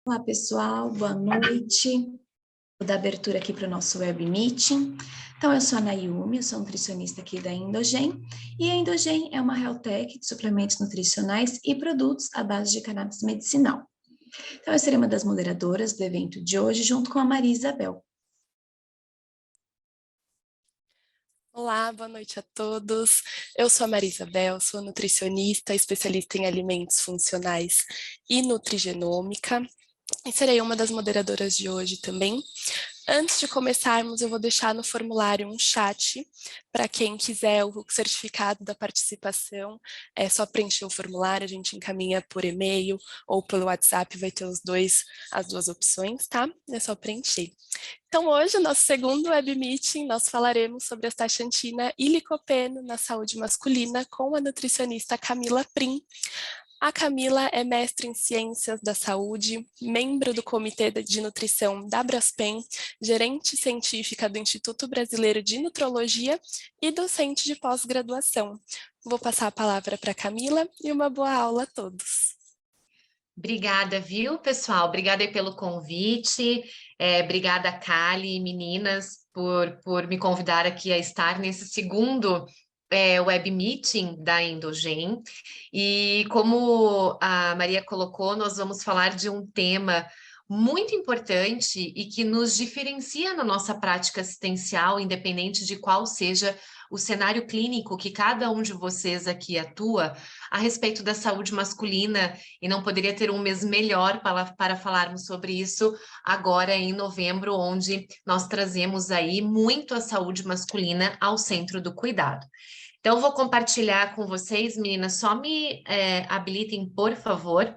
Olá, pessoal, boa noite. Vou dar abertura aqui para o nosso web meeting. Então, eu sou a Nayumi, eu sou nutricionista aqui da Endogen, e a Endogen é uma health tech de suplementos nutricionais e produtos à base de cannabis medicinal. Então, eu serei uma das moderadoras do evento de hoje, junto com a Maria Isabel. Olá, boa noite a todos. Eu sou a Maria Isabel, sou nutricionista, especialista em alimentos funcionais e nutrigenômica, e serei uma das moderadoras de hoje também. Antes de começarmos, eu vou deixar no formulário um chat para quem quiser o certificado da participação. É só preencher o formulário, a gente encaminha por e-mail ou pelo WhatsApp, vai ter as duas opções, tá? É só preencher. Então, hoje, no nosso segundo web meeting, nós falaremos sobre astaxantina e licopeno na saúde masculina com a nutricionista Camila Prim. A Camila é mestre em Ciências da Saúde, membro do Comitê de Nutrição da Braskem, gerente científica do Instituto Brasileiro de Nutrologia e docente de pós-graduação. Vou passar a palavra para a Camila e uma boa aula a todos. Obrigada, viu, pessoal? Obrigada aí pelo convite. Obrigada, Kali, meninas, por me convidar aqui a estar nesse segundo web meeting da Endogen. E como a Maria colocou, nós vamos falar de um tema muito importante e que nos diferencia na nossa prática assistencial, independente de qual seja o cenário clínico que cada um de vocês aqui atua, a respeito da saúde masculina, e não poderia ter um mês melhor para falarmos sobre isso agora em novembro, onde nós trazemos aí muito a saúde masculina ao centro do cuidado. Então, vou compartilhar com vocês, meninas, só me habilitem, por favor.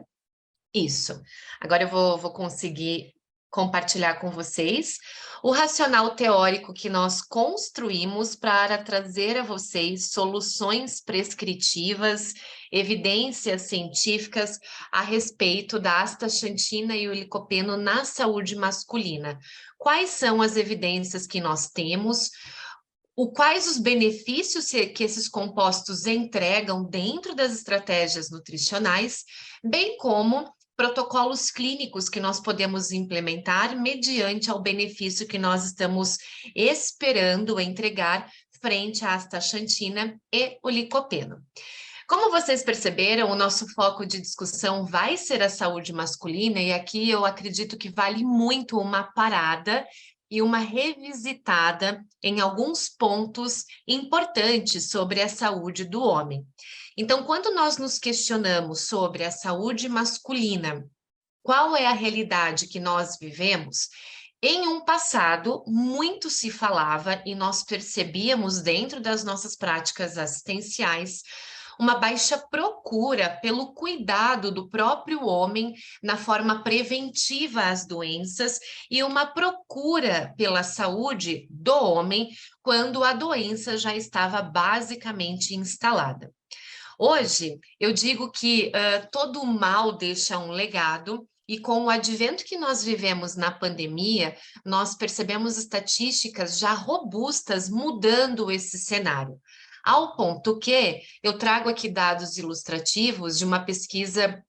Isso. Agora eu vou conseguir compartilhar com vocês o racional teórico que nós construímos para trazer a vocês soluções prescritivas, evidências científicas a respeito da astaxantina e o licopeno na saúde masculina. Quais são as evidências que nós temos? Quais os benefícios que esses compostos entregam dentro das estratégias nutricionais, bem como protocolos clínicos que nós podemos implementar mediante ao benefício que nós estamos esperando entregar frente à astaxantina e o licopeno. Como vocês perceberam, o nosso foco de discussão vai ser a saúde masculina, e aqui eu acredito que vale muito uma parada e uma revisitada em alguns pontos importantes sobre a saúde do homem. Então, quando nós nos questionamos sobre a saúde masculina, qual é a realidade que nós vivemos? Em um passado, muito se falava e nós percebíamos dentro das nossas práticas assistenciais uma baixa procura pelo cuidado do próprio homem na forma preventiva às doenças e uma procura pela saúde do homem quando a doença já estava basicamente instalada. Hoje, eu digo que todo mal deixa um legado, e com o advento que nós vivemos na pandemia, nós percebemos estatísticas já robustas mudando esse cenário. Ao ponto que eu trago aqui dados ilustrativos de uma pesquisa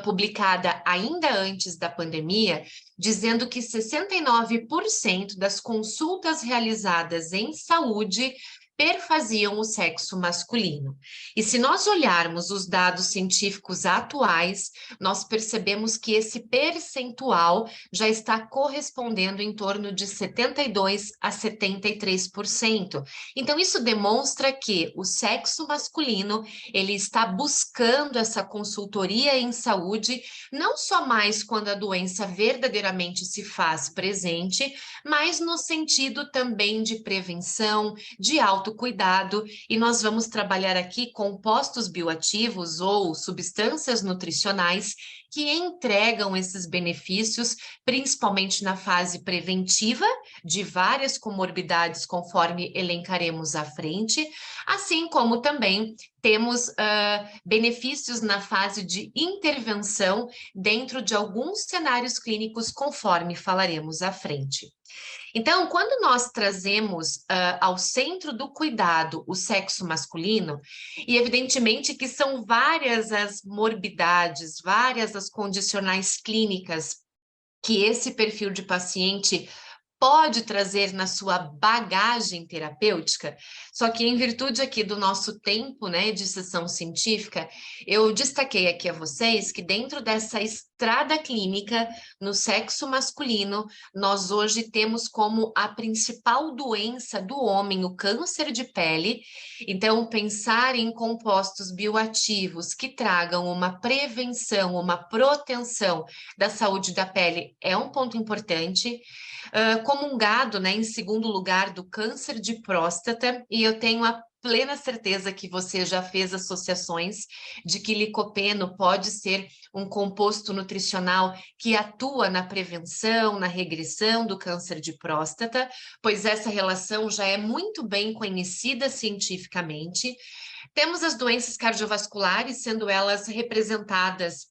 publicada ainda antes da pandemia, dizendo que 69% das consultas realizadas em saúde perfaziam o sexo masculino. E se nós olharmos os dados científicos atuais, nós percebemos que esse percentual já está correspondendo em torno de 72 a 73%. Então, isso demonstra que o sexo masculino, ele está buscando essa consultoria em saúde, não só mais quando a doença verdadeiramente se faz presente, mas no sentido também de prevenção, de autocuidado, e nós vamos trabalhar aqui compostos bioativos ou substâncias nutricionais que entregam esses benefícios, principalmente na fase preventiva de várias comorbidades, conforme elencaremos à frente, assim como também temos benefícios na fase de intervenção dentro de alguns cenários clínicos, conforme falaremos à frente. Então, quando nós trazemos ao centro do cuidado o sexo masculino, e evidentemente que são várias as morbidades, várias as condicionais clínicas que esse perfil de paciente pode trazer na sua bagagem terapêutica, só que em virtude aqui do nosso tempo, né, de sessão científica, eu destaquei aqui a vocês que dentro dessa estrada clínica no sexo masculino, nós hoje temos como a principal doença do homem o câncer de pele. Então, pensar em compostos bioativos que tragam uma prevenção, uma proteção da saúde da pele é um ponto importante. Comungado, né, em segundo lugar, do câncer de próstata, e eu tenho a plena certeza que você já fez associações de que licopeno pode ser um composto nutricional que atua na prevenção, na regressão do câncer de próstata, pois essa relação já é muito bem conhecida cientificamente. Temos as doenças cardiovasculares, sendo elas representadas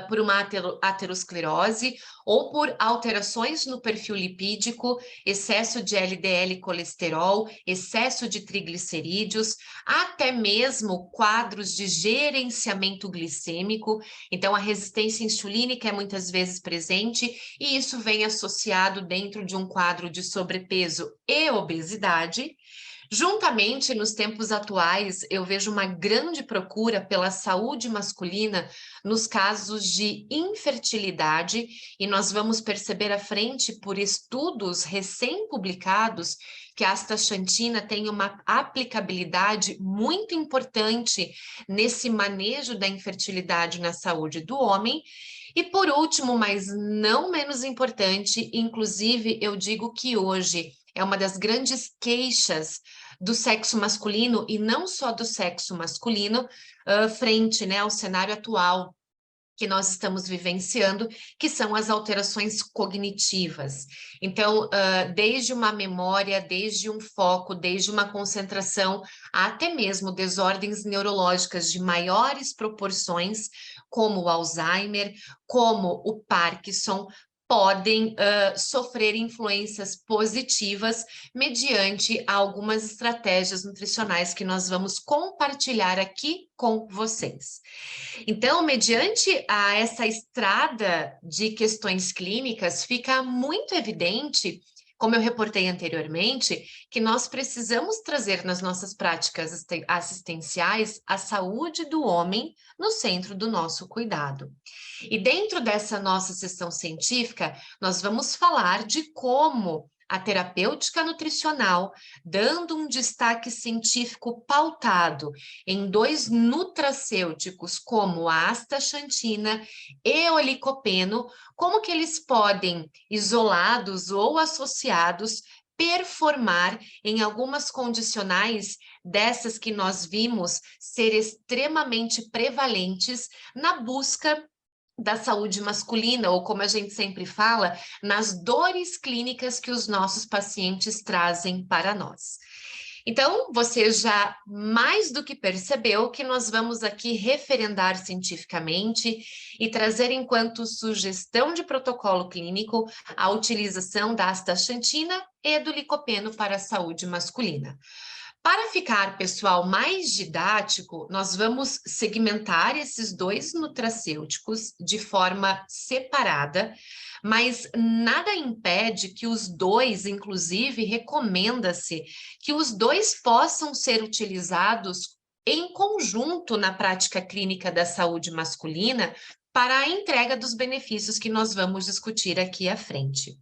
por uma aterosclerose ou por alterações no perfil lipídico, excesso de LDL colesterol, excesso de triglicerídeos, até mesmo quadros de gerenciamento glicêmico. Então, a resistência insulínica é muitas vezes presente e isso vem associado dentro de um quadro de sobrepeso e obesidade. Juntamente, nos tempos atuais, eu vejo uma grande procura pela saúde masculina nos casos de infertilidade, e nós vamos perceber à frente, por estudos recém-publicados, que a astaxantina tem uma aplicabilidade muito importante nesse manejo da infertilidade na saúde do homem. E por último, mas não menos importante, inclusive eu digo que hoje é uma das grandes queixas do sexo masculino, e não só do sexo masculino, frente, né, ao cenário atual que nós estamos vivenciando, que são as alterações cognitivas. Então, desde uma memória, desde um foco, desde uma concentração, até mesmo desordens neurológicas de maiores proporções, como o Alzheimer, como o Parkinson, podem sofrer influências positivas mediante algumas estratégias nutricionais que nós vamos compartilhar aqui com vocês. Então, mediante essa estrada de questões clínicas, fica muito evidente, como eu reportei anteriormente, que nós precisamos trazer nas nossas práticas assistenciais a saúde do homem no centro do nosso cuidado. E dentro dessa nossa sessão científica, nós vamos falar de como a terapêutica nutricional, dando um destaque científico pautado em dois nutracêuticos, como a astaxantina e o licopeno, como que eles podem, isolados ou associados, performar em algumas condicionais dessas que nós vimos ser extremamente prevalentes na busca da saúde masculina, ou como a gente sempre fala, nas dores clínicas que os nossos pacientes trazem para nós. Então, você já mais do que percebeu que nós vamos aqui referendar cientificamente e trazer enquanto sugestão de protocolo clínico a utilização da astaxantina e do licopeno para a saúde masculina. Para ficar, pessoal, mais didático, nós vamos segmentar esses dois nutracêuticos de forma separada, mas nada impede que os dois, inclusive, recomenda-se que os dois possam ser utilizados em conjunto na prática clínica da saúde masculina para a entrega dos benefícios que nós vamos discutir aqui à frente.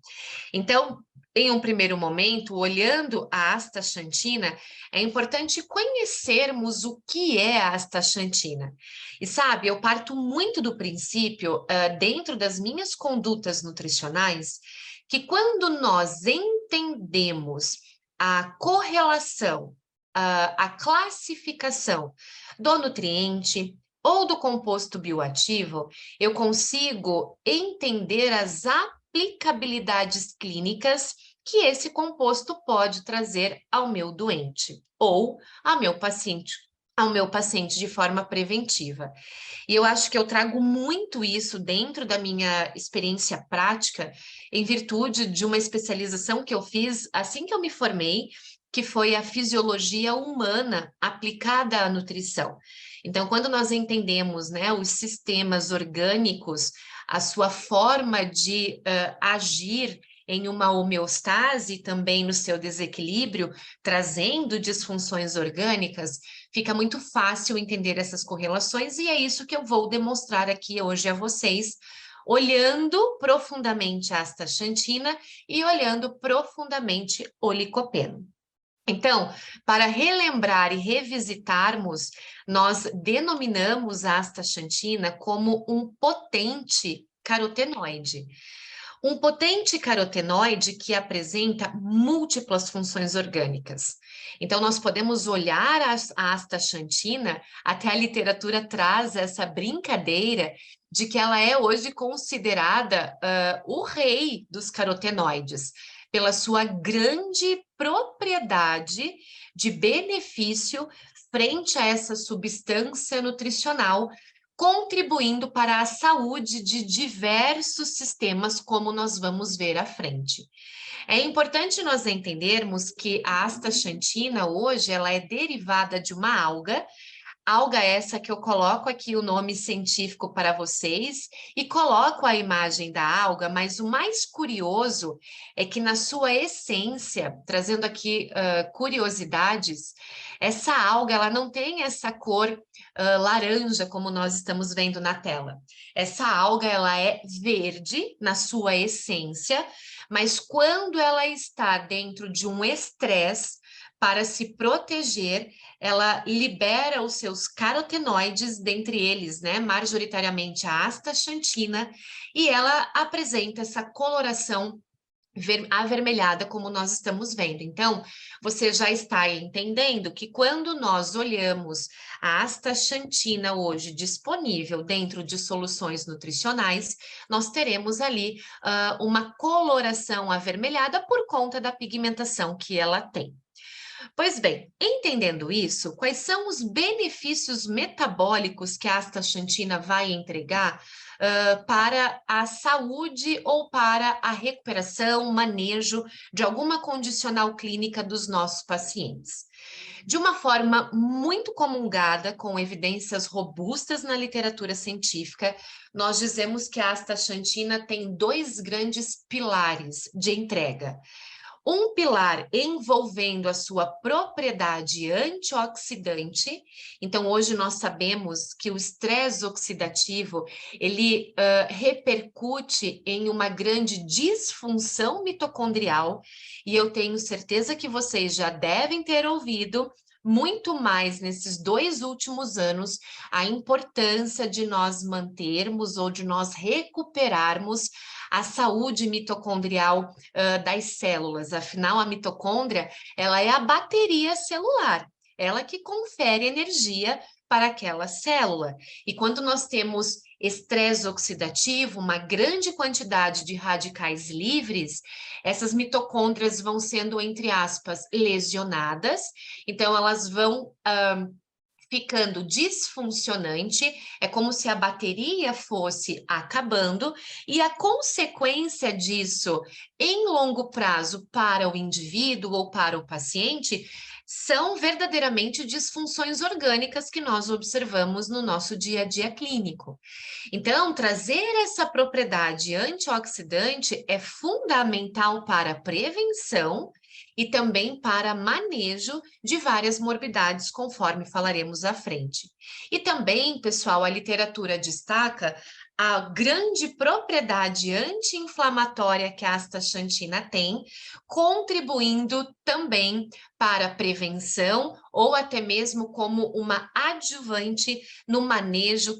Então, em um primeiro momento, olhando a astaxantina, é importante conhecermos o que é a astaxantina. E sabe, eu parto muito do princípio, dentro das minhas condutas nutricionais, que quando nós entendemos a correlação, a classificação do nutriente ou do composto bioativo, eu consigo entender as aplicabilidades clínicas que esse composto pode trazer ao meu doente ou ao meu paciente de forma preventiva. E eu acho que eu trago muito isso dentro da minha experiência prática, em virtude de uma especialização que eu fiz assim que eu me formei, que foi a fisiologia humana aplicada à nutrição. Então, quando nós entendemos, né, os sistemas orgânicos, a sua forma de agir em uma homeostase, também no seu desequilíbrio, trazendo disfunções orgânicas, fica muito fácil entender essas correlações, e é isso que eu vou demonstrar aqui hoje a vocês, olhando profundamente a astaxantina e olhando profundamente o licopeno. Então, para relembrar e revisitarmos, nós denominamos a astaxantina como um potente carotenoide. Um potente carotenoide que apresenta múltiplas funções orgânicas. Então, nós podemos olhar a astaxantina, até a literatura traz essa brincadeira de que ela é hoje considerada o rei dos carotenoides, pela sua grande propriedade de benefício frente a essa substância nutricional, contribuindo para a saúde de diversos sistemas, como nós vamos ver à frente. É importante nós entendermos que a astaxantina hoje ela é derivada de uma alga essa que eu coloco aqui o nome científico para vocês e coloco a imagem da alga, mas o mais curioso é que na sua essência, trazendo aqui curiosidades, essa alga ela não tem essa cor laranja como nós estamos vendo na tela. Essa alga ela é verde na sua essência, mas quando ela está dentro de um estresse para se proteger, ela libera os seus carotenoides, dentre eles, né, majoritariamente a astaxantina, e ela apresenta essa coloração avermelhada, como nós estamos vendo. Então, você já está entendendo que quando nós olhamos a astaxantina hoje disponível dentro de soluções nutricionais, nós teremos ali uma coloração avermelhada por conta da pigmentação que ela tem. Pois bem, entendendo isso, quais são os benefícios metabólicos que a astaxantina vai entregar para a saúde ou para a recuperação, manejo de alguma condicional clínica dos nossos pacientes? De uma forma muito comungada, com evidências robustas na literatura científica, nós dizemos que a astaxantina tem dois grandes pilares de entrega. Um pilar envolvendo a sua propriedade antioxidante. Então, hoje nós sabemos que o estresse oxidativo, ele repercute em uma grande disfunção mitocondrial, e eu tenho certeza que vocês já devem ter ouvido muito mais nesses 2 últimos anos a importância de nós mantermos ou de nós recuperarmos a saúde mitocondrial das células. Afinal, a mitocôndria, ela é a bateria celular, ela que confere energia para aquela célula. E quando nós temos estresse oxidativo, uma grande quantidade de radicais livres, essas mitocôndrias vão sendo, entre aspas, lesionadas, então elas vão ficando disfuncionante, é como se a bateria fosse acabando, e a consequência disso, em longo prazo, para o indivíduo ou para o paciente, são verdadeiramente disfunções orgânicas que nós observamos no nosso dia a dia clínico. Então, trazer essa propriedade antioxidante é fundamental para a prevenção e também para manejo de várias morbidades, conforme falaremos à frente. E também, pessoal, a literatura destaca a grande propriedade anti-inflamatória que a astaxantina tem, contribuindo também para a prevenção ou até mesmo como uma adjuvante no manejo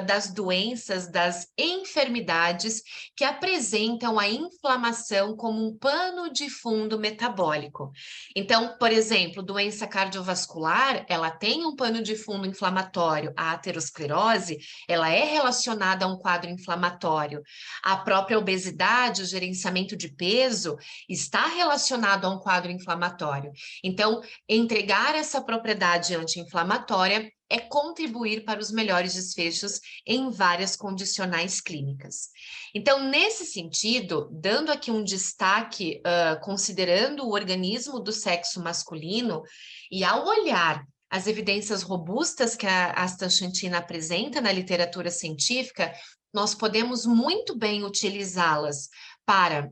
das doenças, das enfermidades que apresentam a inflamação como um pano de fundo metabólico. Então, por exemplo, doença cardiovascular, ela tem um pano de fundo inflamatório. A aterosclerose, ela é relacionada a um quadro inflamatório. A própria obesidade, o gerenciamento de peso, está relacionado a um quadro inflamatório. Então, entregar essa propriedade anti-inflamatória é contribuir para os melhores desfechos em várias condicionais clínicas. Então, nesse sentido, dando aqui um destaque, considerando o organismo do sexo masculino, e ao olhar as evidências robustas que a astaxantina apresenta na literatura científica, nós podemos muito bem utilizá-las para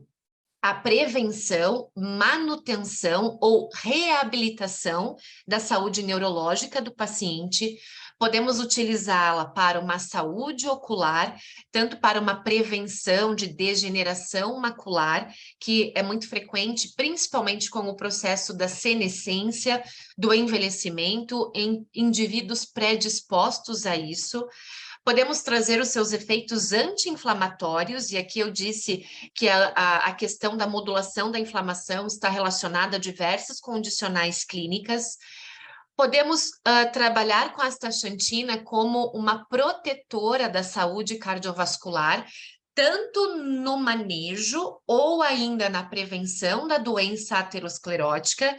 a prevenção, manutenção ou reabilitação da saúde neurológica do paciente. Podemos utilizá-la para uma saúde ocular, tanto para uma prevenção de degeneração macular, que é muito frequente, principalmente com o processo da senescência, do envelhecimento em indivíduos predispostos a isso. Podemos trazer os seus efeitos anti-inflamatórios, e aqui eu disse que a questão da modulação da inflamação está relacionada a diversas condicionais clínicas. Podemos trabalhar com a astaxantina como uma protetora da saúde cardiovascular, tanto no manejo ou ainda na prevenção da doença aterosclerótica,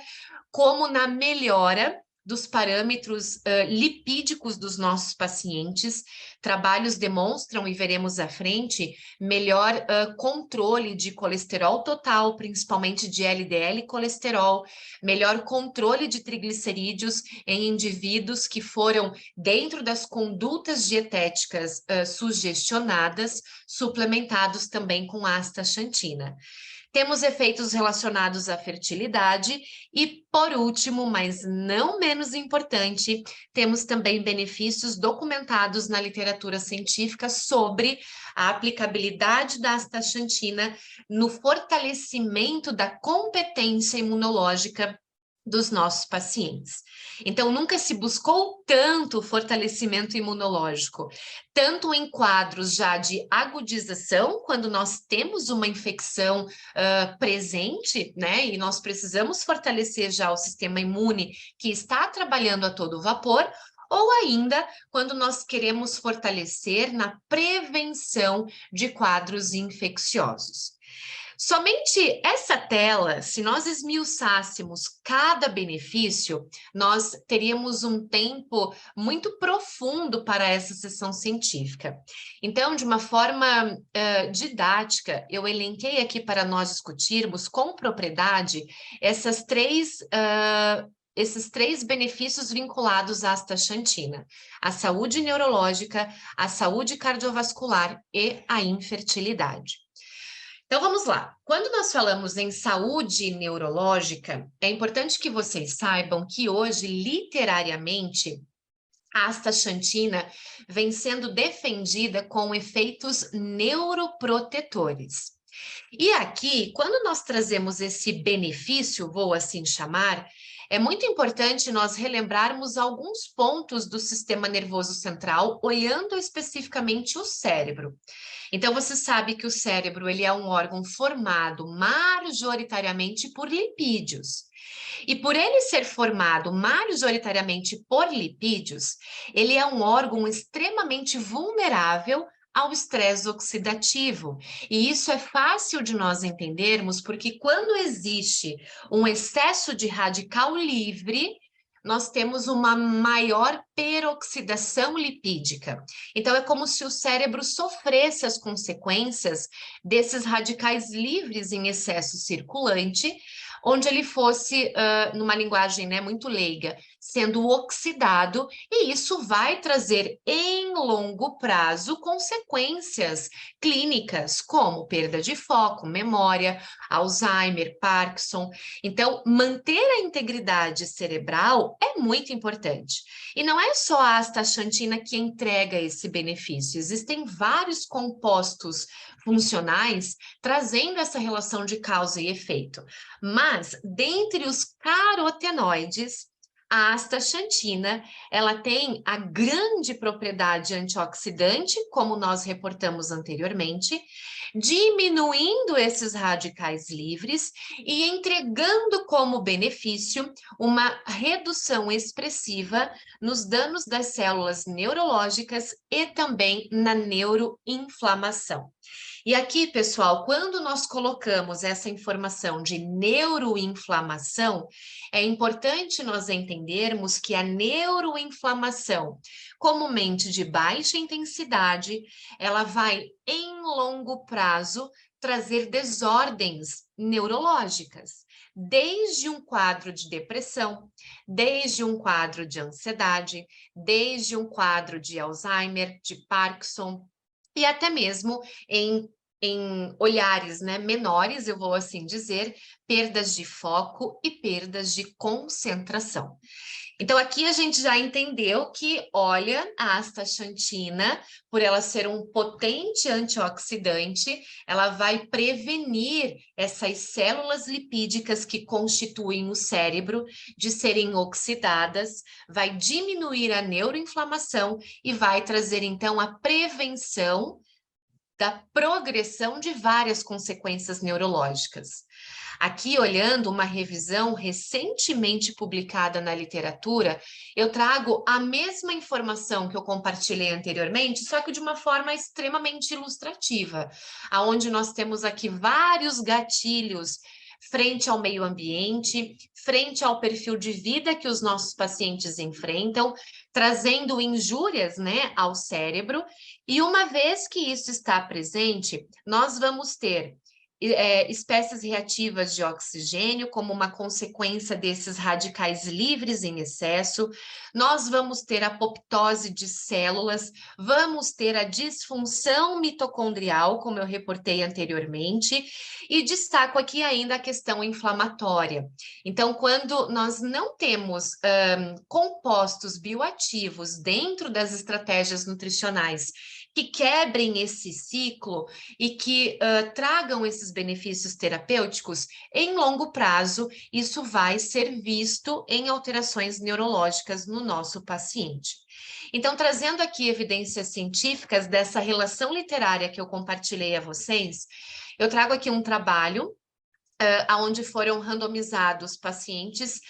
como na melhora dos parâmetros lipídicos dos nossos pacientes. Trabalhos demonstram, e veremos à frente, melhor controle de colesterol total, principalmente de LDL colesterol, melhor controle de triglicerídeos em indivíduos que foram, dentro das condutas dietéticas sugestionadas, suplementados também com astaxantina. Temos efeitos relacionados à fertilidade e, por último, mas não menos importante, temos também benefícios documentados na literatura científica sobre a aplicabilidade da astaxantina no fortalecimento da competência imunológica dos nossos pacientes. Então, nunca se buscou tanto fortalecimento imunológico, tanto em quadros já de agudização, quando nós temos uma infecção presente, né, e nós precisamos fortalecer já o sistema imune que está trabalhando a todo vapor, ou ainda quando nós queremos fortalecer na prevenção de quadros infecciosos. Somente essa tela, se nós esmiuçássemos cada benefício, nós teríamos um tempo muito profundo para essa sessão científica. Então, de uma forma didática, eu elenquei aqui para nós discutirmos com propriedade esses três benefícios vinculados à astaxantina: a saúde neurológica, a saúde cardiovascular e a infertilidade. Então, vamos lá. Quando nós falamos em saúde neurológica, é importante que vocês saibam que hoje, literariamente, a astaxantina vem sendo defendida com efeitos neuroprotetores. E aqui, quando nós trazemos esse benefício, vou assim chamar, é muito importante nós relembrarmos alguns pontos do sistema nervoso central, olhando especificamente o cérebro. Então, você sabe que o cérebro ele é um órgão formado majoritariamente por lipídios. E por ele ser formado majoritariamente por lipídios, ele é um órgão extremamente vulnerável ao estresse oxidativo. E isso é fácil de nós entendermos, porque quando existe um excesso de radical livre, nós temos uma maior peroxidação lipídica. Então, é como se o cérebro sofresse as consequências desses radicais livres em excesso circulante, onde ele fosse, numa linguagem, né, muito leiga, sendo oxidado, e isso vai trazer em longo prazo consequências clínicas, como perda de foco, memória, Alzheimer, Parkinson. Então, manter a integridade cerebral é muito importante. E não é só a astaxantina que entrega esse benefício, existem vários compostos funcionais trazendo essa relação de causa e efeito. Mas, dentre os carotenoides, a astaxantina, ela tem a grande propriedade antioxidante, como nós reportamos anteriormente, diminuindo esses radicais livres e entregando como benefício uma redução expressiva nos danos das células neurológicas e também na neuroinflamação. E aqui, pessoal, quando nós colocamos essa informação de neuroinflamação, é importante nós entendermos que a neuroinflamação, comumente de baixa intensidade, ela vai, em longo prazo, trazer desordens neurológicas. desde um quadro de depressão, desde um quadro de ansiedade, desde um quadro de Alzheimer, de Parkinson, e até mesmo em olhares, né, menores, eu vou assim dizer, perdas de foco e perdas de concentração. Então, aqui a gente já entendeu que, olha, a astaxantina, por ela ser um potente antioxidante, ela vai prevenir essas células lipídicas que constituem o cérebro de serem oxidadas, vai diminuir a neuroinflamação e vai trazer, então, a prevenção da progressão de várias consequências neurológicas. Aqui, olhando uma revisão recentemente publicada na literatura, eu trago a mesma informação que eu compartilhei anteriormente, só que de uma forma extremamente ilustrativa, aonde nós temos aqui vários gatilhos frente ao meio ambiente, frente ao perfil de vida que os nossos pacientes enfrentam, trazendo injúrias, né, ao cérebro, e uma vez que isso está presente, nós vamos ter espécies reativas de oxigênio como uma consequência desses radicais livres em excesso, nós vamos ter apoptose de células, vamos ter a disfunção mitocondrial, como eu reportei anteriormente, e destaco aqui ainda a questão inflamatória. Então, quando nós não temos compostos bioativos dentro das estratégias nutricionais que quebrem esse ciclo e que tragam esses benefícios terapêuticos, em longo prazo, isso vai ser visto em alterações neurológicas no nosso paciente. Então, trazendo aqui evidências científicas dessa relação literária que eu compartilhei a vocês, eu trago aqui um trabalho onde foram randomizados pacientes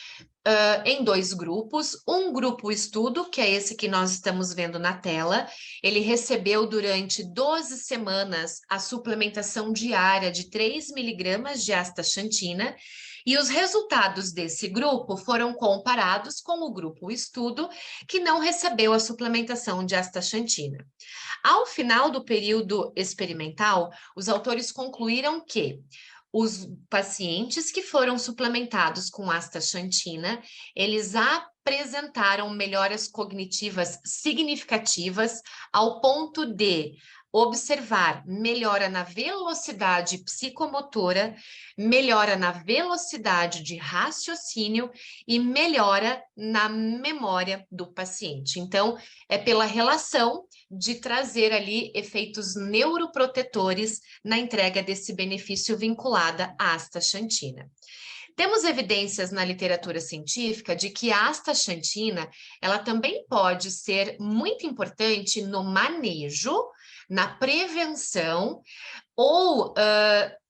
em 2 grupos. Um grupo estudo, que é esse que nós estamos vendo na tela, ele recebeu durante 12 semanas a suplementação diária de 3 miligramas de astaxantina, e os resultados desse grupo foram comparados com o grupo estudo, que não recebeu a suplementação de astaxantina. Ao final do período experimental, os autores concluíram que os pacientes que foram suplementados com astaxantina, eles apresentaram melhoras cognitivas significativas ao ponto de observar melhora na velocidade psicomotora, melhora na velocidade de raciocínio e melhora na memória do paciente. Então, é pela relação de trazer ali efeitos neuroprotetores na entrega desse benefício vinculada à astaxantina. Temos evidências na literatura científica de que a astaxantina, ela também pode ser muito importante no manejo, na prevenção ou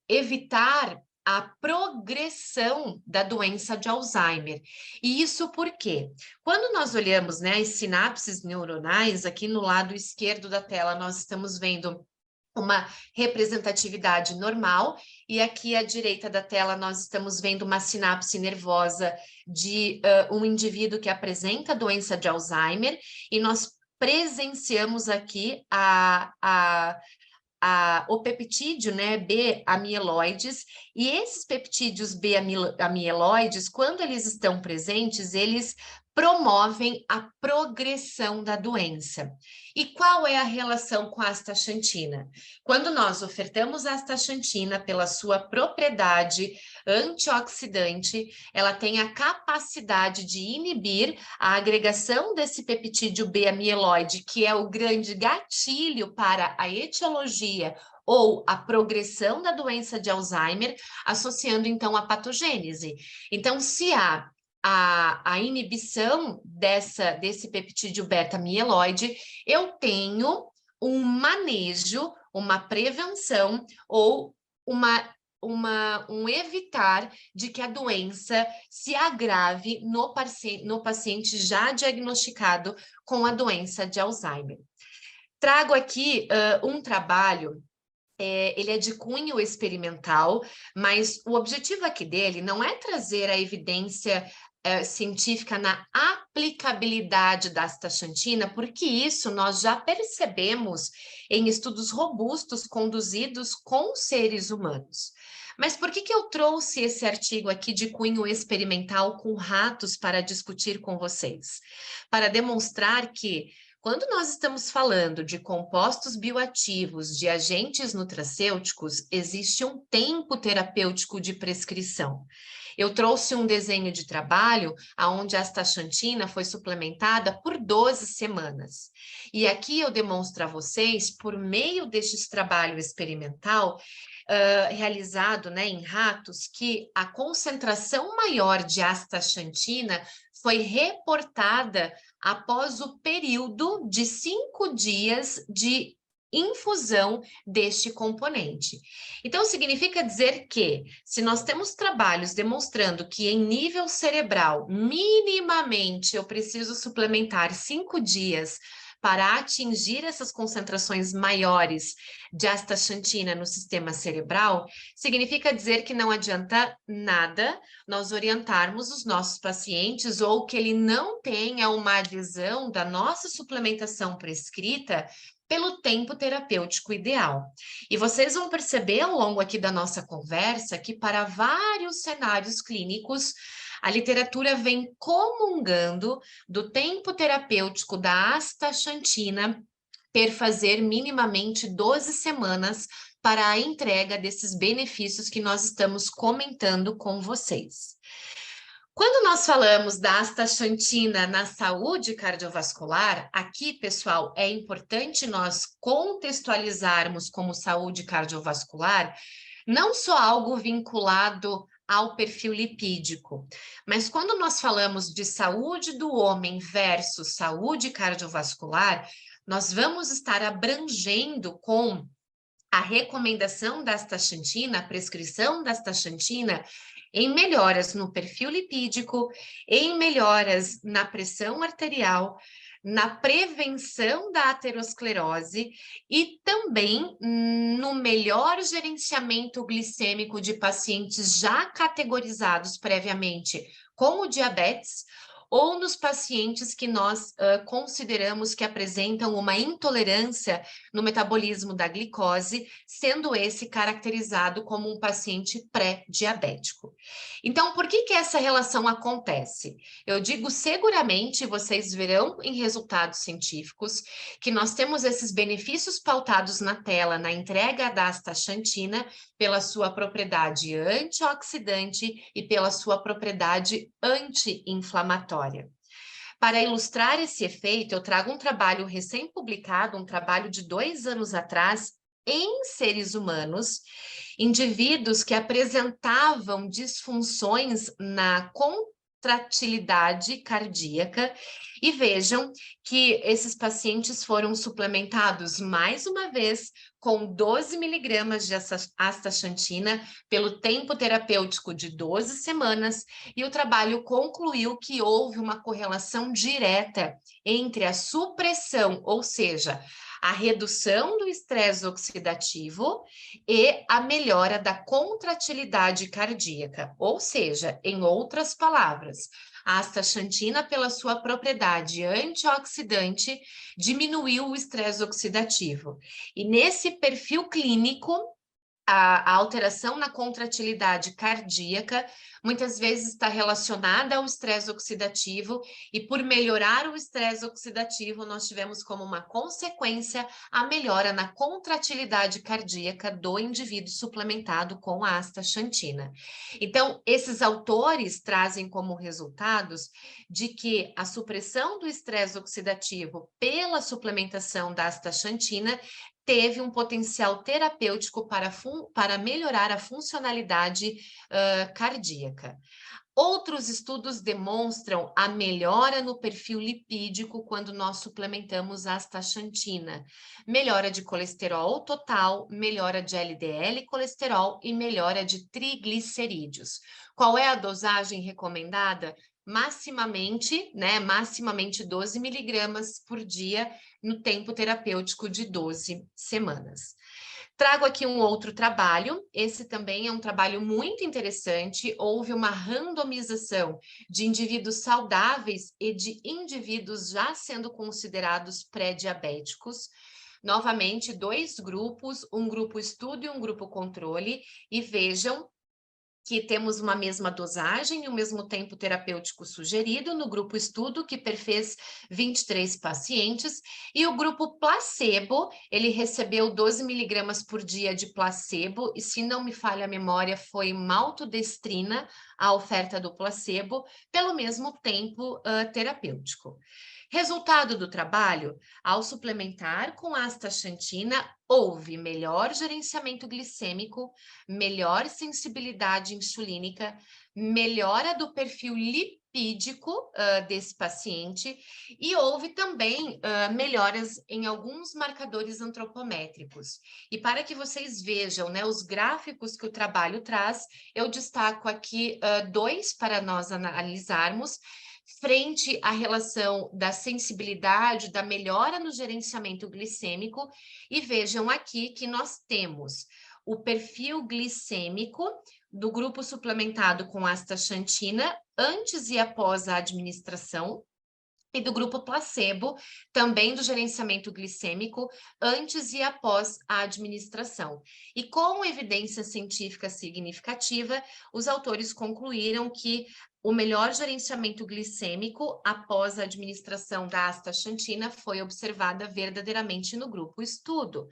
evitar a progressão da doença de Alzheimer. E isso por quê? Quando nós olhamos, né, as sinapses neuronais, aqui no lado esquerdo da tela, nós estamos vendo uma representatividade normal, e aqui à direita da tela nós estamos vendo uma sinapse nervosa de um indivíduo que apresenta a doença de Alzheimer, e nós presenciamos aqui o peptídeo, né, B-amiloides, e esses peptídeos B-amiloides, quando eles estão presentes, eles promovem a progressão da doença. E qual é a relação com a astaxantina? Quando nós ofertamos a astaxantina pela sua propriedade antioxidante, ela tem a capacidade de inibir a agregação desse peptídeo B-amiloide, que é o grande gatilho para a etiologia ou a progressão da doença de Alzheimer, associando então a patogênese. Então, se há a inibição desse peptídeo beta-amiloide, eu tenho um manejo, uma prevenção ou um evitar de que a doença se agrave no paciente já diagnosticado com a doença de Alzheimer. Trago aqui um trabalho, ele é de cunho experimental, mas o objetivo aqui dele não é trazer a evidência científica na aplicabilidade da astaxantina, porque isso nós já percebemos em estudos robustos conduzidos com seres humanos. Mas por que eu trouxe esse artigo aqui de cunho experimental com ratos para discutir com vocês? Para demonstrar que, quando nós estamos falando de compostos bioativos, de agentes nutracêuticos, existe um tempo terapêutico de prescrição. Eu trouxe um desenho de trabalho onde a astaxantina foi suplementada por 12 semanas. E aqui eu demonstro a vocês, por meio deste trabalho experimental, realizado, né, em ratos, que a concentração maior de astaxantina foi reportada após o período de 5 dias de infusão deste componente. Então, significa dizer que, se nós temos trabalhos demonstrando que em nível cerebral, minimamente eu preciso suplementar 5 dias para atingir essas concentrações maiores de astaxantina no sistema cerebral, significa dizer que não adianta nada nós orientarmos os nossos pacientes ou que ele não tenha uma adesão da nossa suplementação prescrita pelo tempo terapêutico ideal. E vocês vão perceber ao longo aqui da nossa conversa que para vários cenários clínicos, a literatura vem comungando do tempo terapêutico da astaxantina perfazer minimamente 12 semanas para a entrega desses benefícios que nós estamos comentando com vocês. Quando nós falamos da astaxantina na saúde cardiovascular, aqui, pessoal, é importante nós contextualizarmos como saúde cardiovascular não só algo vinculado ao perfil lipídico, mas quando nós falamos de saúde do homem versus saúde cardiovascular, nós vamos estar abrangendo com a recomendação da astaxantina, a prescrição da astaxantina, em melhoras no perfil lipídico, em melhoras na pressão arterial, na prevenção da aterosclerose e também no melhor gerenciamento glicêmico de pacientes já categorizados previamente com o diabetes ou nos pacientes que nós consideramos que apresentam uma intolerância no metabolismo da glicose, sendo esse caracterizado como um paciente pré-diabético. Então, por que essa relação acontece? Eu digo seguramente, vocês verão em resultados científicos, que nós temos esses benefícios pautados na tela, na entrega da astaxantina, pela sua propriedade antioxidante e pela sua propriedade anti-inflamatória. Para ilustrar esse efeito, eu trago um trabalho recém-publicado, um trabalho de 2 anos atrás, em seres humanos, indivíduos que apresentavam disfunções na contratilidade cardíaca, e vejam que esses pacientes foram suplementados mais uma vez com 12 miligramas de astaxantina pelo tempo terapêutico de 12 semanas, e o trabalho concluiu que houve uma correlação direta entre a supressão, ou seja, a redução do estresse oxidativo e a melhora da contratilidade cardíaca, ou seja, em outras palavras, a astaxantina, pela sua propriedade antioxidante, diminuiu o estresse oxidativo. E nesse perfil clínico, a alteração na contratilidade cardíaca muitas vezes está relacionada ao estresse oxidativo, e por melhorar o estresse oxidativo, nós tivemos como uma consequência a melhora na contratilidade cardíaca do indivíduo suplementado com a astaxantina. Então, esses autores trazem como resultados de que a supressão do estresse oxidativo pela suplementação da astaxantina teve um potencial terapêutico para melhorar a funcionalidade cardíaca. Outros estudos demonstram a melhora no perfil lipídico quando nós suplementamos a astaxantina. Melhora de colesterol total, melhora de LDL colesterol e melhora de triglicerídeos. Qual é a dosagem recomendada? Maximamente 12 miligramas por dia no tempo terapêutico de 12 semanas. Trago aqui um outro trabalho, esse também é um trabalho muito interessante. Houve uma randomização de indivíduos saudáveis e de indivíduos já sendo considerados pré-diabéticos, novamente 2 grupos, um grupo estudo e um grupo controle, e vejam que temos uma mesma dosagem e o mesmo tempo terapêutico sugerido no grupo estudo, que perfez 23 pacientes, e o grupo placebo, ele recebeu 12 miligramas por dia de placebo, e se não me falha a memória, foi maltodestrina a oferta do placebo, pelo mesmo tempo terapêutico. Resultado do trabalho, ao suplementar com astaxantina, houve melhor gerenciamento glicêmico, melhor sensibilidade insulínica, melhora do perfil lipídico desse paciente e houve também melhoras em alguns marcadores antropométricos. E para que vocês vejam, né, os gráficos que o trabalho traz, eu destaco aqui 2 para nós analisarmos, frente à relação da sensibilidade, da melhora no gerenciamento glicêmico, e vejam aqui que nós temos o perfil glicêmico do grupo suplementado com astaxantina antes e após a administração, e do grupo placebo, também do gerenciamento glicêmico, antes e após a administração. E com evidência científica significativa, os autores concluíram que o melhor gerenciamento glicêmico após a administração da astaxantina foi observada verdadeiramente no grupo estudo.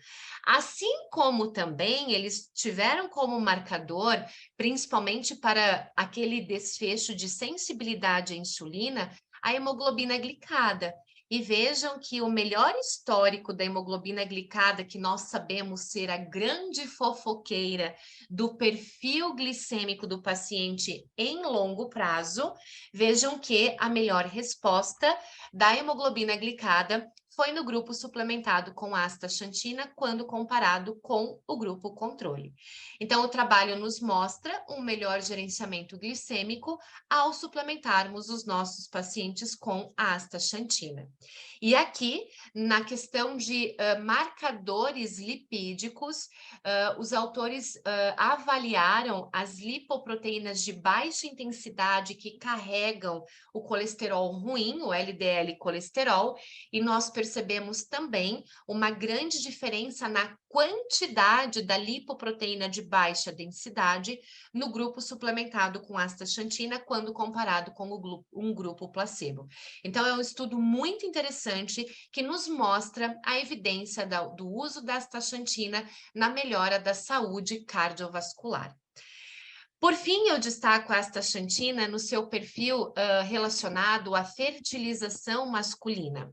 Assim como também eles tiveram como marcador, principalmente para aquele desfecho de sensibilidade à insulina, a hemoglobina glicada. E vejam que o melhor histórico da hemoglobina glicada, que nós sabemos ser a grande fofoqueira do perfil glicêmico do paciente em longo prazo, vejam que a melhor resposta da hemoglobina glicada foi no grupo suplementado com astaxantina quando comparado com o grupo controle. Então, o trabalho nos mostra um melhor gerenciamento glicêmico ao suplementarmos os nossos pacientes com a astaxantina. E aqui, na questão de marcadores lipídicos, os autores avaliaram as lipoproteínas de baixa intensidade que carregam o colesterol ruim, o LDL colesterol, e nós percebemos também uma grande diferença na quantidade da lipoproteína de baixa densidade no grupo suplementado com astaxantina quando comparado com um grupo placebo. Então, é um estudo muito interessante que nos mostra a evidência do uso da astaxantina na melhora da saúde cardiovascular. Por fim, eu destaco a astaxantina no seu perfil relacionado à fertilização masculina.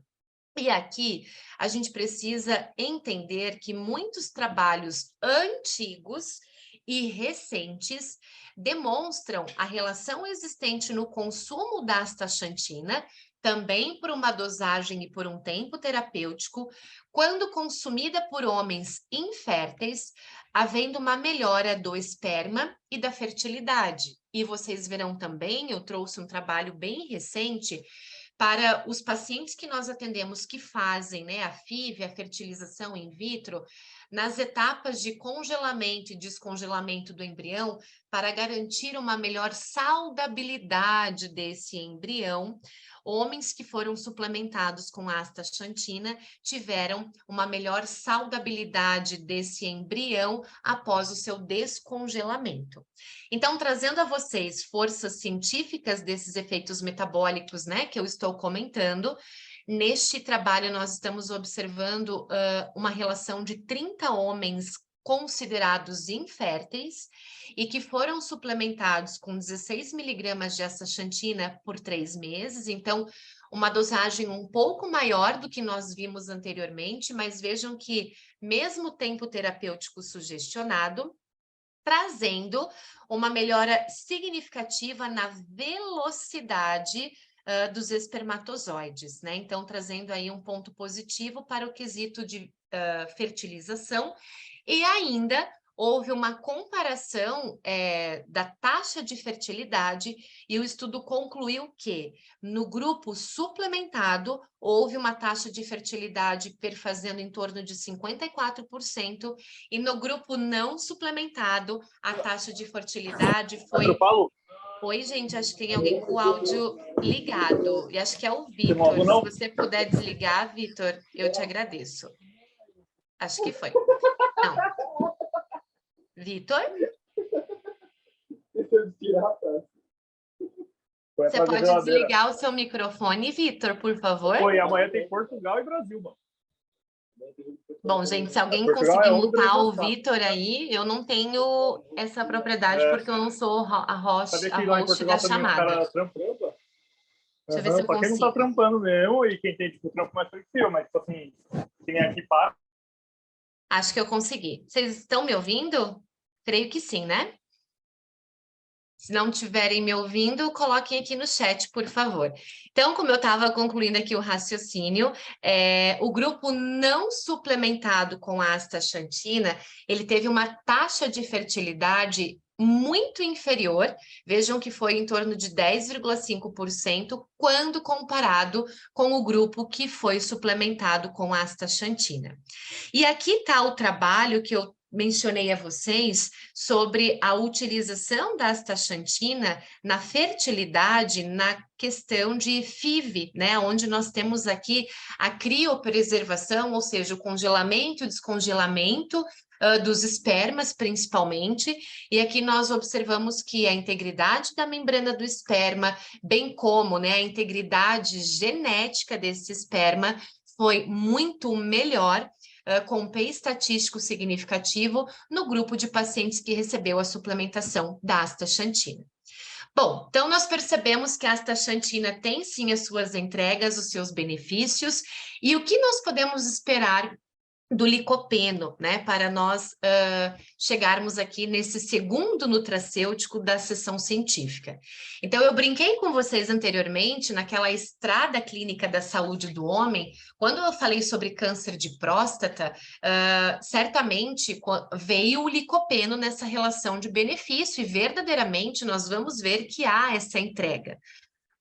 E aqui a gente precisa entender que muitos trabalhos antigos e recentes demonstram a relação existente no consumo da astaxantina, também por uma dosagem e por um tempo terapêutico, quando consumida por homens inférteis, havendo uma melhora do esperma e da fertilidade. E vocês verão também, eu trouxe um trabalho bem recente para os pacientes que nós atendemos que fazem, né, a FIV, a fertilização in vitro, nas etapas de congelamento e descongelamento do embrião, para garantir uma melhor saudabilidade desse embrião, homens que foram suplementados com astaxantina tiveram uma melhor saudabilidade desse embrião após o seu descongelamento. Então, trazendo a vocês forças científicas desses efeitos metabólicos, né, que eu estou comentando, neste trabalho nós estamos observando uma relação de 30 homens considerados inférteis e que foram suplementados com 16 miligramas de astaxantina por 3 meses, então uma dosagem um pouco maior do que nós vimos anteriormente, mas vejam que mesmo tempo terapêutico sugestionado, trazendo uma melhora significativa na velocidade dos espermatozoides, né? Então, trazendo aí um ponto positivo para o quesito de fertilização. E ainda houve uma comparação da taxa de fertilidade e o estudo concluiu que no grupo suplementado houve uma taxa de fertilidade perfazendo em torno de 54% e no grupo não suplementado a taxa de fertilidade foi... Oi, gente, acho que tem alguém com o áudio ligado e acho que é o Vitor. Se você puder desligar, Vitor, eu te agradeço. Acho que foi. Não. Vitor? Você pode desligar o seu microfone, Vitor, por favor? Oi, amanhã tem Portugal e Brasil, mano. Bom, gente, se alguém Portugal conseguir é 1 do mutar o Brasil. Vitor aí, eu não tenho essa propriedade, porque eu não sou a Sabe host que lá em da Portugal também os chamada. caras trampam? Deixa eu ver se eu Pra quem não tá consigo. trampando mesmo e quem tem tipo, trampo mais flexível, mas tipo assim, quem é aqui para. Acho que eu consegui. Vocês estão me ouvindo? Creio que sim, né? Se não estiverem me ouvindo, coloquem aqui no chat, por favor. Então, como eu estava concluindo aqui o raciocínio, o grupo não suplementado com a astaxantina, ele teve uma taxa de fertilidade muito inferior, vejam que foi em torno de 10,5% quando comparado com o grupo que foi suplementado com a astaxantina. E aqui está o trabalho que eu mencionei a vocês sobre a utilização da astaxantina na fertilidade, na questão de FIV, né, onde nós temos aqui a criopreservação, ou seja, o congelamento e descongelamento dos espermas, principalmente, e aqui nós observamos que a integridade da membrana do esperma, bem como, né, a integridade genética desse esperma foi muito melhor, com P estatístico significativo no grupo de pacientes que recebeu a suplementação da astaxantina. Bom, então nós percebemos que a astaxantina tem sim as suas entregas, os seus benefícios, e o que nós podemos esperar do licopeno, né, para nós chegarmos aqui nesse segundo nutracêutico da sessão científica. Então, eu brinquei com vocês anteriormente, naquela estrada clínica da saúde do homem, quando eu falei sobre câncer de próstata, certamente veio o licopeno nessa relação de benefício, e verdadeiramente nós vamos ver que há essa entrega.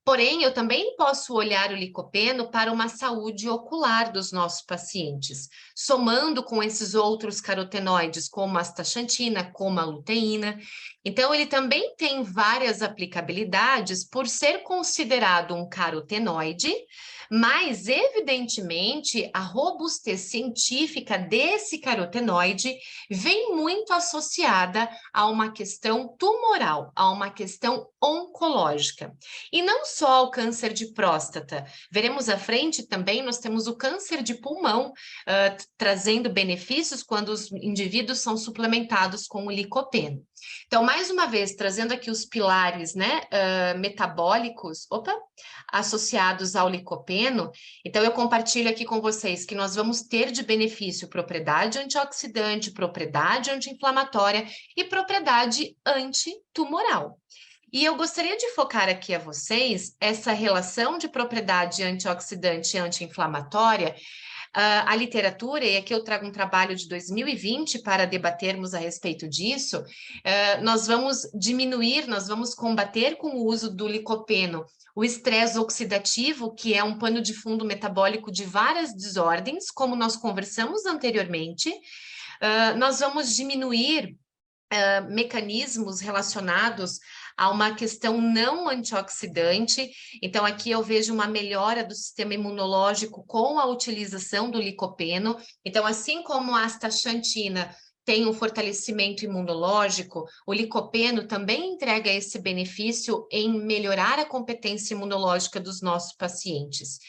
Porém, eu também posso olhar o licopeno para uma saúde ocular dos nossos pacientes, somando com esses outros carotenoides, como a astaxantina, como a luteína. Então, ele também tem várias aplicabilidades por ser considerado um carotenoide, mas, evidentemente, a robustez científica desse carotenoide vem muito associada a uma questão tumoral, a uma questão oncológica. E não só o câncer de próstata, veremos à frente também, nós temos o câncer de pulmão, trazendo benefícios quando os indivíduos são suplementados com o licopeno. Então, mais uma vez, trazendo aqui os pilares, né, metabólicos, associados ao licopeno, então eu compartilho aqui com vocês que nós vamos ter de benefício propriedade antioxidante, propriedade anti-inflamatória e propriedade antitumoral. E eu gostaria de focar aqui a vocês essa relação de propriedade antioxidante e anti-inflamatória. A literatura, e aqui eu trago um trabalho de 2020 para debatermos a respeito disso, nós vamos diminuir, nós vamos combater com o uso do licopeno o estresse oxidativo, que é um pano de fundo metabólico de várias desordens, como nós conversamos anteriormente. Nós vamos diminuir mecanismos relacionados a uma questão não antioxidante. Então, aqui eu vejo uma melhora do sistema imunológico com a utilização do licopeno. Então, assim como a astaxantina tem um fortalecimento imunológico, o licopeno também entrega esse benefício em melhorar a competência imunológica dos nossos pacientes.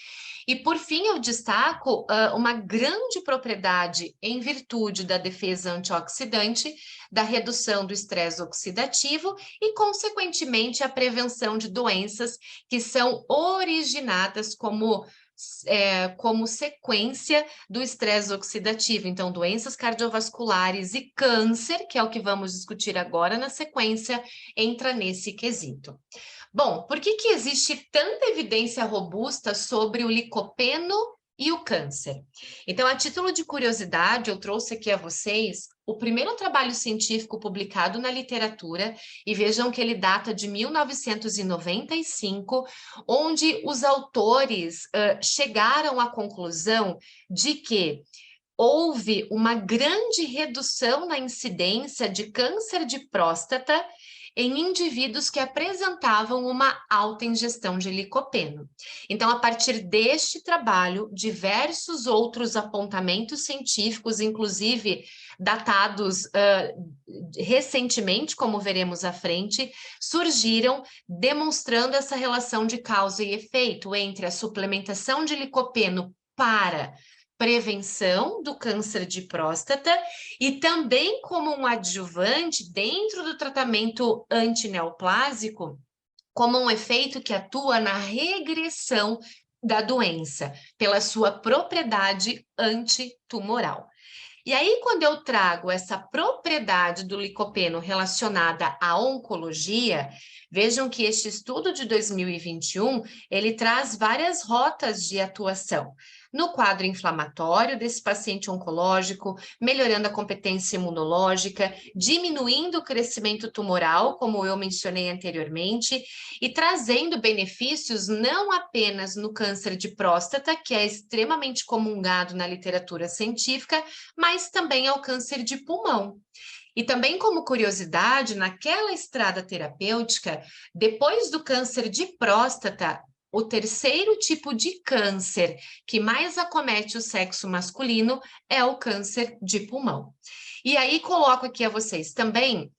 E, por fim, eu destaco uma grande propriedade em virtude da defesa antioxidante, da redução do estresse oxidativo e, consequentemente, a prevenção de doenças que são originadas como sequência do estresse oxidativo. Então, doenças cardiovasculares e câncer, que é o que vamos discutir agora na sequência, entra nesse quesito. Bom, por que existe tanta evidência robusta sobre o licopeno e o câncer? Então, a título de curiosidade, eu trouxe aqui a vocês o primeiro trabalho científico publicado na literatura, e vejam que ele data de 1995, onde os autores chegaram à conclusão de que houve uma grande redução na incidência de câncer de próstata em indivíduos que apresentavam uma alta ingestão de licopeno. Então, a partir deste trabalho, diversos outros apontamentos científicos, inclusive datados recentemente, como veremos à frente, surgiram demonstrando essa relação de causa e efeito entre a suplementação de licopeno para prevenção do câncer de próstata e também como um adjuvante dentro do tratamento antineoplásico, como um efeito que atua na regressão da doença, pela sua propriedade antitumoral. E aí, quando eu trago essa propriedade do licopeno relacionada à oncologia, vejam que este estudo de 2021, ele traz várias rotas de atuação. No quadro inflamatório desse paciente oncológico, melhorando a competência imunológica, diminuindo o crescimento tumoral, como eu mencionei anteriormente, e trazendo benefícios não apenas no câncer de próstata, que é extremamente comungado na literatura científica, mas também ao câncer de pulmão. E também como curiosidade, naquela estrada terapêutica, depois do câncer de próstata, o terceiro tipo de câncer que mais acomete o sexo masculino é o câncer de pulmão. E aí coloco aqui a vocês também,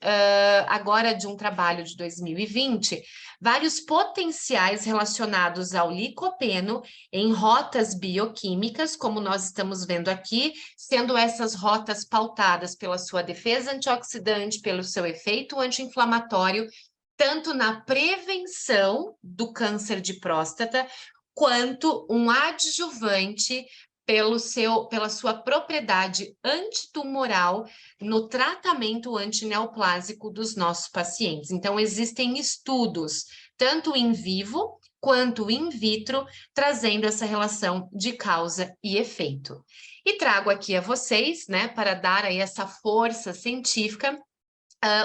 agora de um trabalho de 2020, vários potenciais relacionados ao licopeno em rotas bioquímicas, como nós estamos vendo aqui, sendo essas rotas pautadas pela sua defesa antioxidante, pelo seu efeito anti-inflamatório, tanto na prevenção do câncer de próstata, quanto um adjuvante pela sua propriedade antitumoral no tratamento antineoplásico dos nossos pacientes. Então, existem estudos, tanto in vivo quanto in vitro, trazendo essa relação de causa e efeito. E trago aqui a vocês, né, para dar aí essa força científica,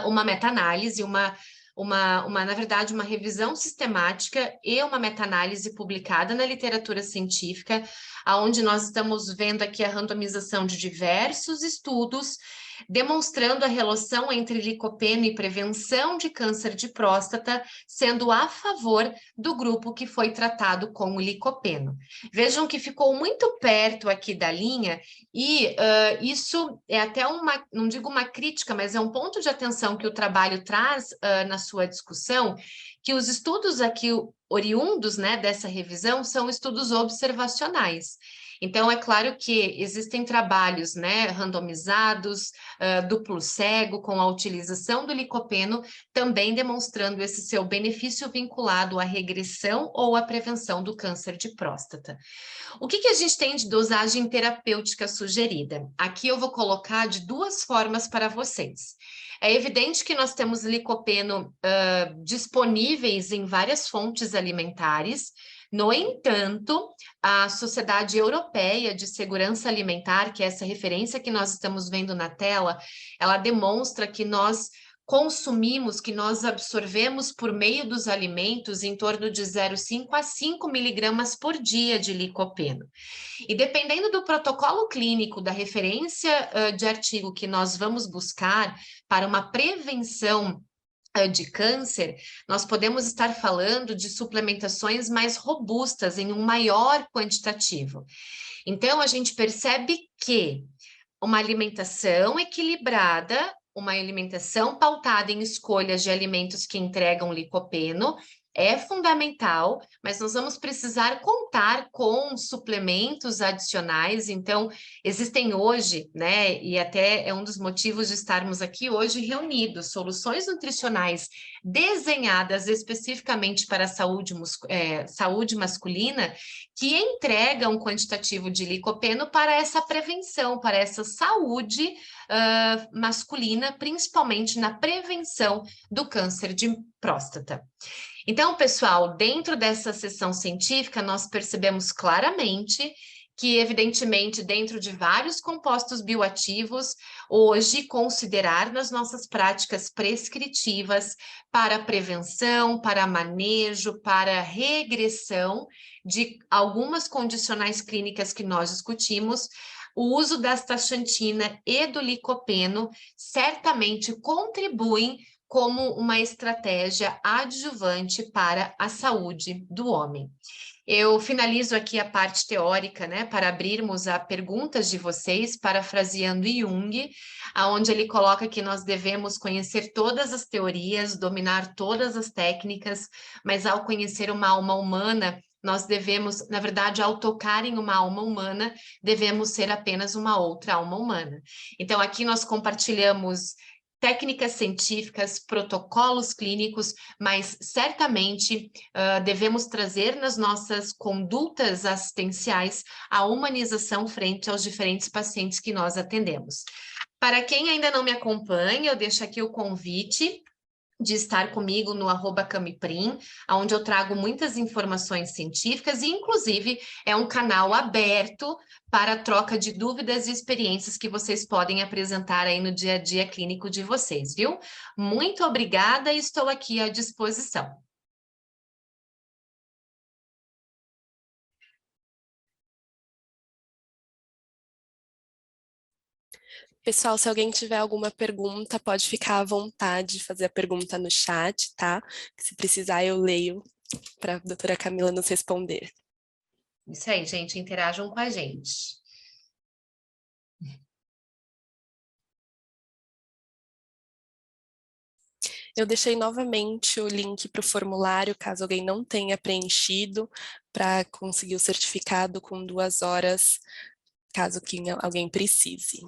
uma meta-análise, na verdade, uma revisão sistemática e uma meta-análise publicada na literatura científica, onde nós estamos vendo aqui a randomização de diversos estudos, demonstrando a relação entre licopeno e prevenção de câncer de próstata, sendo a favor do grupo que foi tratado com o licopeno. Vejam que ficou muito perto aqui da linha, e isso é até não digo uma crítica, mas é um ponto de atenção que o trabalho traz na sua discussão, que os estudos aqui oriundos, né, dessa revisão são estudos observacionais. Então, é claro que existem trabalhos, né, randomizados, duplo cego, com a utilização do licopeno, também demonstrando esse seu benefício vinculado à regressão ou à prevenção do câncer de próstata. O que a gente tem de dosagem terapêutica sugerida? Aqui eu vou colocar de duas formas para vocês. É evidente que nós temos licopeno disponíveis em várias fontes alimentares. No entanto, a Sociedade Europeia de Segurança Alimentar, que é essa referência que nós estamos vendo na tela, ela demonstra que nós consumimos, que nós absorvemos por meio dos alimentos em torno de 0,5 a 5 miligramas por dia de licopeno. E dependendo do protocolo clínico, da referência de artigo que nós vamos buscar para uma prevenção de câncer, nós podemos estar falando de suplementações mais robustas, em um maior quantitativo. Então, a gente percebe que uma alimentação equilibrada, uma alimentação pautada em escolhas de alimentos que entregam licopeno, é fundamental, mas nós vamos precisar contar com suplementos adicionais. Então, existem hoje, né, e até é um dos motivos de estarmos aqui hoje reunidos, soluções nutricionais desenhadas especificamente para a saúde masculina, que entregam um quantitativo de licopeno para essa prevenção, para essa saúde masculina, principalmente na prevenção do câncer de próstata. Então, pessoal, dentro dessa sessão científica, nós percebemos claramente que, evidentemente, dentro de vários compostos bioativos, hoje, considerar nas nossas práticas prescritivas para prevenção, para manejo, para regressão de algumas condicionais clínicas que nós discutimos, o uso da astaxantina e do licopeno certamente contribuem como uma estratégia adjuvante para a saúde do homem. Eu finalizo aqui a parte teórica, né, para abrirmos a perguntas de vocês, parafraseando Jung, aonde ele coloca que nós devemos conhecer todas as teorias, dominar todas as técnicas, mas ao conhecer uma alma humana, nós devemos, na verdade, ao tocar em uma alma humana, devemos ser apenas uma outra alma humana. Então, aqui nós compartilhamos técnicas científicas, protocolos clínicos, mas certamente devemos trazer nas nossas condutas assistenciais a humanização frente aos diferentes pacientes que nós atendemos. Para quem ainda não me acompanha, eu deixo aqui o convite de estar comigo no @camiprim, onde eu trago muitas informações científicas e, inclusive, é um canal aberto para a troca de dúvidas e experiências que vocês podem apresentar aí no dia a dia clínico de vocês, viu? Muito obrigada e estou aqui à disposição. Pessoal, se alguém tiver alguma pergunta, pode ficar à vontade de fazer a pergunta no chat, tá? Se precisar, eu leio para a doutora Camila nos responder. Isso aí, gente, interajam com a gente. Eu deixei novamente o link para o formulário, caso alguém não tenha preenchido, para conseguir o certificado com 2 horas, caso alguém precise.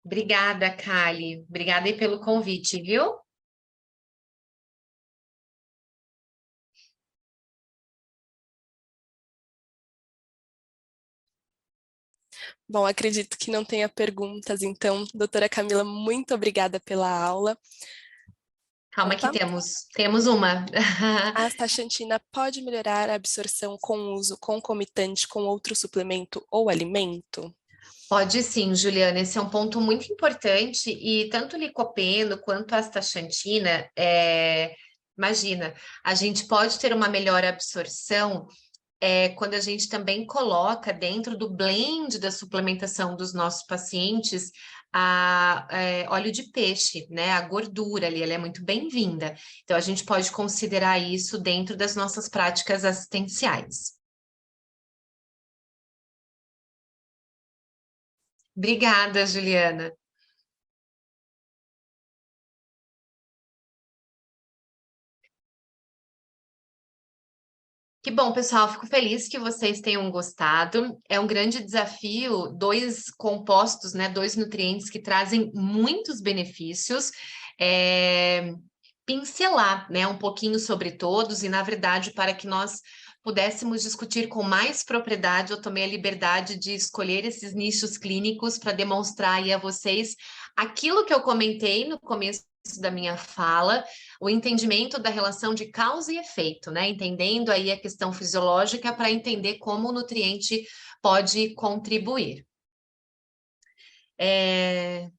Obrigada, Kali. Obrigada aí pelo convite, viu? Bom, acredito que não tenha perguntas, então, doutora Camila, muito obrigada pela aula. Calma que Opa. temos uma. A astaxantina pode melhorar a absorção com uso concomitante com outro suplemento ou alimento? Pode sim, Juliana, esse é um ponto muito importante e tanto o licopeno quanto a astaxantina, imagina, a gente pode ter uma melhor absorção quando a gente também coloca dentro do blend da suplementação dos nossos pacientes óleo de peixe, né? A gordura ali, ela é muito bem-vinda. Então, a gente pode considerar isso dentro das nossas práticas assistenciais. Obrigada, Juliana. Que bom, pessoal, fico feliz que vocês tenham gostado. É um grande desafio, 2 compostos, né, 2 nutrientes que trazem muitos benefícios. Pincelar, né, um pouquinho sobre todos e, na verdade, para que nós pudéssemos discutir com mais propriedade, eu tomei a liberdade de escolher esses nichos clínicos para demonstrar aí a vocês aquilo que eu comentei no começo da minha fala, o entendimento da relação de causa e efeito, né? Entendendo aí a questão fisiológica para entender como o nutriente pode contribuir.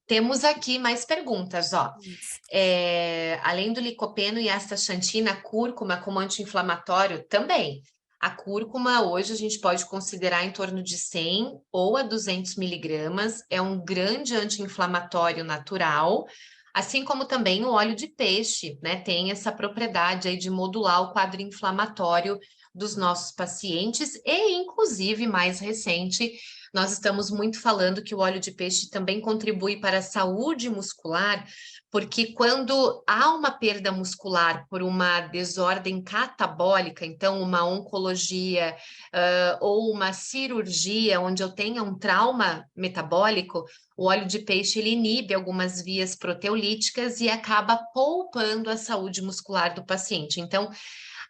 Temos aqui mais perguntas, ó. Além do licopeno e astaxantina, a cúrcuma como anti-inflamatório também. A cúrcuma hoje a gente pode considerar em torno de 100 ou a 200 miligramas, é um grande anti-inflamatório natural, assim como também o óleo de peixe, né? Tem essa propriedade aí de modular o quadro inflamatório dos nossos pacientes e, inclusive, mais recente, nós estamos muito falando que o óleo de peixe também contribui para a saúde muscular, porque quando há uma perda muscular por uma desordem catabólica, então uma oncologia ou uma cirurgia onde eu tenha um trauma metabólico, o óleo de peixe ele inibe algumas vias proteolíticas e acaba poupando a saúde muscular do paciente. Então,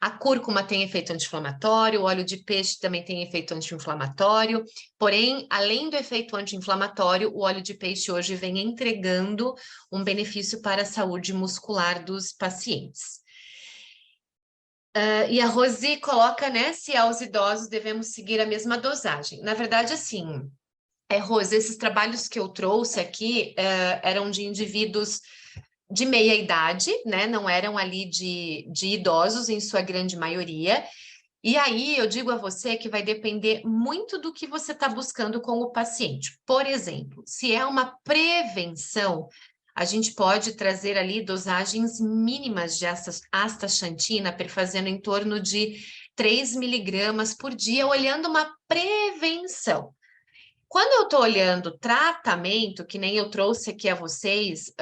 a cúrcuma tem efeito anti-inflamatório, o óleo de peixe também tem efeito anti-inflamatório, porém, além do efeito anti-inflamatório, o óleo de peixe hoje vem entregando um benefício para a saúde muscular dos pacientes. E a Rosi coloca, né, se aos idosos devemos seguir a mesma dosagem. Na verdade, assim, Rosi, esses trabalhos que eu trouxe aqui eram de indivíduos de meia idade, né? Não eram ali de idosos em sua grande maioria. E aí eu digo a você que vai depender muito do que você está buscando com o paciente. Por exemplo, se é uma prevenção, a gente pode trazer ali dosagens mínimas de astaxantina, perfazendo em torno de 3 miligramas por dia, olhando uma prevenção. Quando eu estou olhando tratamento, que nem eu trouxe aqui a vocês,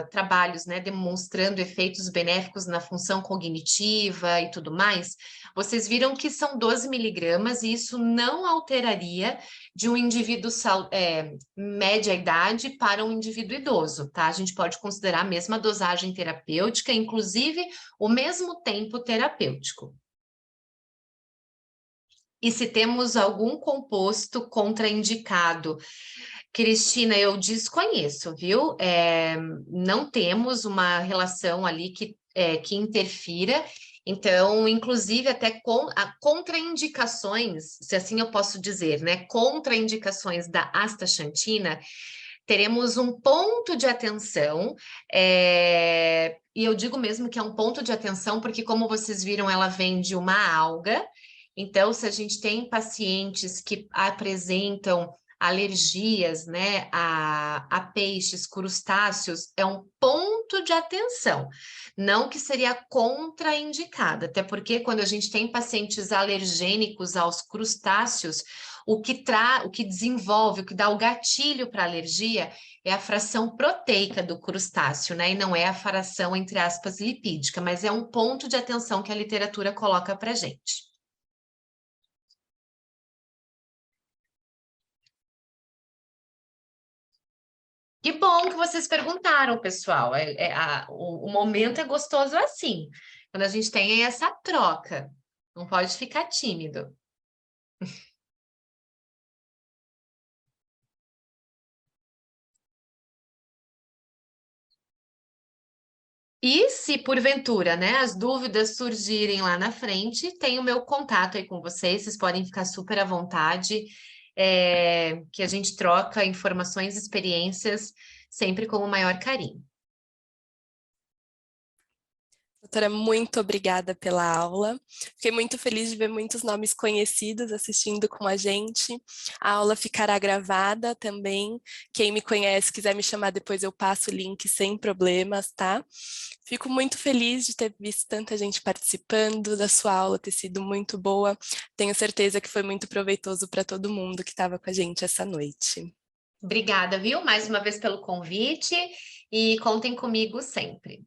trabalhos, né, demonstrando efeitos benéficos na função cognitiva e tudo mais, vocês viram que são 12 miligramas e isso não alteraria de um indivíduo média idade para um indivíduo idoso, tá? A gente pode considerar a mesma dosagem terapêutica, inclusive o mesmo tempo terapêutico. E se temos algum composto contraindicado? Cristina, eu desconheço, viu? Não temos uma relação ali que interfira. Então, inclusive, até contraindicações, se assim eu posso dizer, né? Contraindicações da astaxantina, teremos um ponto de atenção, e eu digo mesmo que é um ponto de atenção, porque como vocês viram, ela vem de uma alga. Então, se a gente tem pacientes que apresentam alergias, né, a peixes, crustáceos, é um ponto de atenção, não que seria contraindicada, até porque quando a gente tem pacientes alergênicos aos crustáceos, o que desenvolve, o que dá o gatilho para alergia é a fração proteica do crustáceo, né, e não é a fração, entre aspas, lipídica, mas é um ponto de atenção que a literatura coloca para a gente. Que bom que vocês perguntaram, pessoal. O momento é gostoso assim, quando a gente tem essa troca. Não pode ficar tímido. E se porventura, né, as dúvidas surgirem lá na frente, tem o meu contato aí com vocês podem ficar super à vontade, que a gente troca informações, experiências, sempre com o maior carinho. Doutora, muito obrigada pela aula. Fiquei muito feliz de ver muitos nomes conhecidos assistindo com a gente. A aula ficará gravada também. Quem me conhece, quiser me chamar depois, eu passo o link sem problemas, tá? Fico muito feliz de ter visto tanta gente participando, da sua aula ter sido muito boa. Tenho certeza que foi muito proveitoso para todo mundo que estava com a gente essa noite. Obrigada, viu? Mais uma vez pelo convite e contem comigo sempre.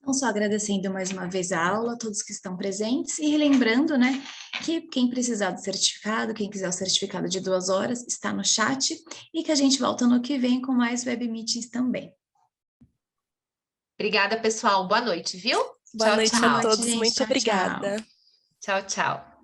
Não só agradecendo mais uma vez a aula, a todos que estão presentes, e relembrando, né, que quem precisar do certificado, quem quiser o certificado de 2 horas, está no chat, e que a gente volta no que vem com mais web meetings também. Obrigada, pessoal. Boa noite, viu? Boa noite a tchau. todos. Gente, Muito tchau, obrigada. Tchau, tchau.